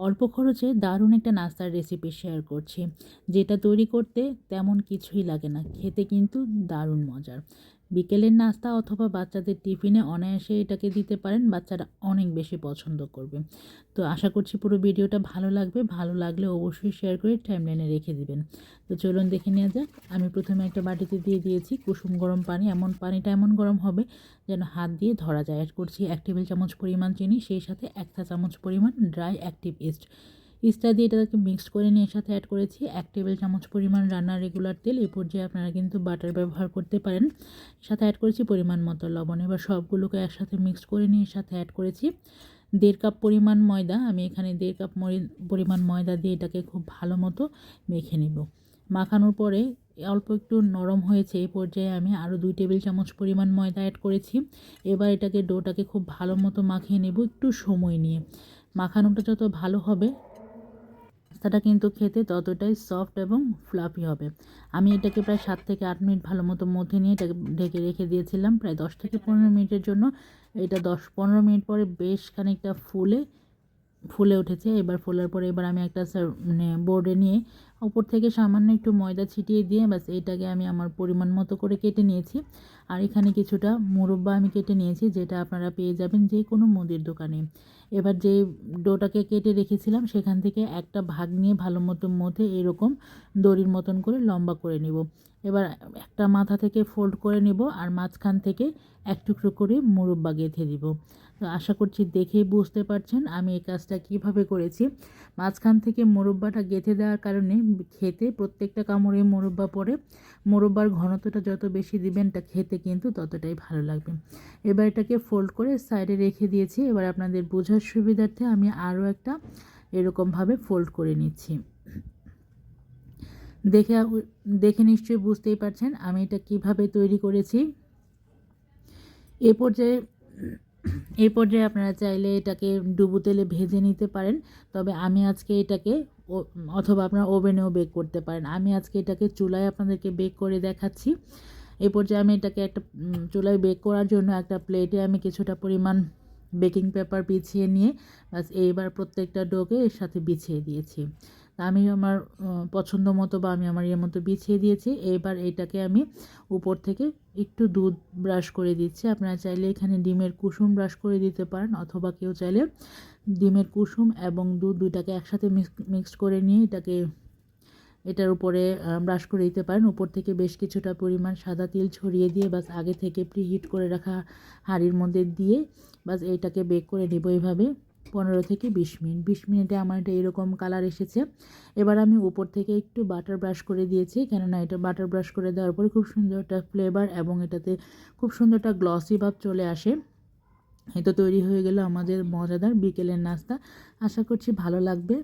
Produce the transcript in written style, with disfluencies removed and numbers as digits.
অল্প খরচে দারুণ একটা নাস্তার রেসিপি শেয়ার করছি, যেটা তৈরি করতে তেমন কিছুই লাগে না, খেতে কিন্তু দারুণ মজার। বিকেলের নাস্তা অথবা বাচ্চাদের টিফিনে অনায়াসে এটাকে দিতে পারেন, বাচ্চারা অনেক বেশি পছন্দ করবে। তো আশা করছি পুরো ভিডিওটা ভালো লাগবে, ভালো লাগলে অবশ্যই শেয়ার করে টাইমলাইনে রেখে দিবেন। তো চলুন দেখে নেওয়া যাক। আমি প্রথমে একটা বাটিতে দিয়ে দিয়েছি কুসুম গরম পানি, পানিটা এমন গরম হবে যেন হাত দিয়ে ধরা যায়। অ্যাড করছি 1 টেবিল চামচ পরিমাণ চিনি, সেই সাথে 1 চা চামচ পরিমাণ ড্রাই অ্যাক্টিভ ইস্টটা দিয়ে এটাকে মিক্স করে নিয়ে এর সাথে অ্যাড করেছি 1 টেবিল চামচ পরিমাণ রান্নার রেগুলার তেল। এই পর্যায়ে আপনারা কিন্তু বাটার ব্যবহার করতে পারেন। সাথে অ্যাড করেছি পরিমাণ মতো লবণ। এবার সবগুলোকে একসাথে মিক্স করে নিয়ে এর সাথে অ্যাড করেছি 1.5 কাপ পরিমাণ ময়দা। আমি এখানে 1.5 কাপ পরিমাণ ময়দা দিয়ে এটাকে খুব ভালো মতো মেখে নেব। মাখানোর পরে অল্প একটু নরম হয়েছে, এই পর্যায়ে আমি আরও 2 টেবিল চামচ পরিমাণ ময়দা অ্যাড করেছি। এবার এটাকে ডোটাকে খুব ভালো মতো মাখিয়ে নেব একটু সময় নিয়ে। মাখানোটা যত ভালো হবে নাস্তাটা কিন্তু খেতে ততটাই সফট এবং ফ্লাফি হবে। আমি এটাকে প্রায় 7 থেকে 8 মিনিট ভালো মতো মথে নিয়ে এটাকে ঢেকে রেখে দিয়েছিলাম প্রায় 10 থেকে 15 মিনিটের জন্য। এটা 10-15 মিনিট পরে বেশ খানিকটা ফুলে উঠেছে। এবার ফোলার পরে এবার আমি একটা বোর্ডে নিয়ে উপর থেকে সামান্য একটু ময়দা ছিটিয়ে দিয়ে ব্যাস এটাকে আমি আমার পরিমাণ মতো করে কেটে নিয়েছি। আর এখানে কিছুটা মুরব্বা আমি কেটে নিয়েছি, যেটা আপনারা পেয়ে যাবেন যে কোনো মুদির দোকানে। এবার যে ডোটাকে কেটে রেখেছিলাম সেখান থেকে একটা ভাগ নিয়ে ভালো মতো মধ্যে এরকম দড়ির মতন করে লম্বা করে নিব। এবার একটা মাথা থেকে ফোল্ড করে নেব আর মাঝখান থেকে এক টুকরো করে মুরব্বা গেঁথে দিব। তো আশা করছি দেখেই বুঝতে পারছেন আমি এই কাজটা কিভাবে করেছি। মাঝখান থেকে মোরব্বাটা গেঁথে দেওয়ার কারণে খেতে প্রত্যেকটা কামড়ে মোরব্বা পড়ে। মোরব্বার ঘনত্বটা যত বেশি দিবেন তা খেতে কিন্তু ততটাই ভালো লাগবে। এবার এটাকে ফোল্ড করে সাইডে রেখে দিয়েছি। এবার আপনাদের বোঝার সুবিধার্থে আমি আরও একটা এরকমভাবে ফোল্ড করে নিচ্ছি। দেখে নিশ্চয়ই বুঝতেই পারছেন আমি এটা কিভাবে তৈরি করেছি। এই পর্যায়ে আপনারা চাইলে এটাকে ডুবো তেলে ভেজে নিতে পারেন, তবে আমি আজকে এটাকে অথবা আপনারা ওভেনেও বেক করতে পারেন। আমি আজকে এটাকে চুলায় আপনাদেরকে বেক করে দেখাচ্ছি। এই পর্যায়ে আমি এটাকে একটা চুলায় বেক করার জন্য একটা প্লেটে আমি কিছুটা পরিমাণ বেকিং পেপার বিছিয়ে নিয়ে বাস এইবার প্রত্যেকটা ডোকে এর সাথে বিছিয়ে দিয়েছি। আমি আমার পছন্দ মতো বা আমি আমার মতো বিছিয়ে দিয়েছি। এবার এটাকে আমি উপর থেকে একটু দুধ ব্রাশ করে দিচ্ছি। আপনারা চাইলে এখানে ডিমের কুসুম ব্রাশ করে দিতে পারেন, অথবা কেউ চাইলে ডিমের কুসুম এবং দুধ দুইটাকে একসাথে মিক্সড করে নিয়ে এটার উপরে ব্রাশ করে দিতে পারেন। উপর থেকে বেশ কিছুটা পরিমাণ সাদা তেল ছড়িয়ে দিয়ে বাস আগে থেকে প্রিহিট করে রাখা হাঁড়ির মধ্যে দিয়ে বাস এইটাকে বেক করে নেব এইভাবে 15 থেকে 20 মিনিট। 20 মিনিটে আমার এটা এরকম কালার এসেছে। এবার আমি উপর থেকে একটু বাটার ব্রাশ করে দিয়েছি, কেননা এটা বাটার ব্রাশ করে দেওয়ার পরে খুব সুন্দর একটা ফ্লেভার এবং এটাতে খুব সুন্দর একটা গ্লসি ভাব চলে আসে। এটা তৈরি হয়ে গেল আমাদের মজাদার বিকেলের নাস্তা। আশা করছি ভালো লাগবে।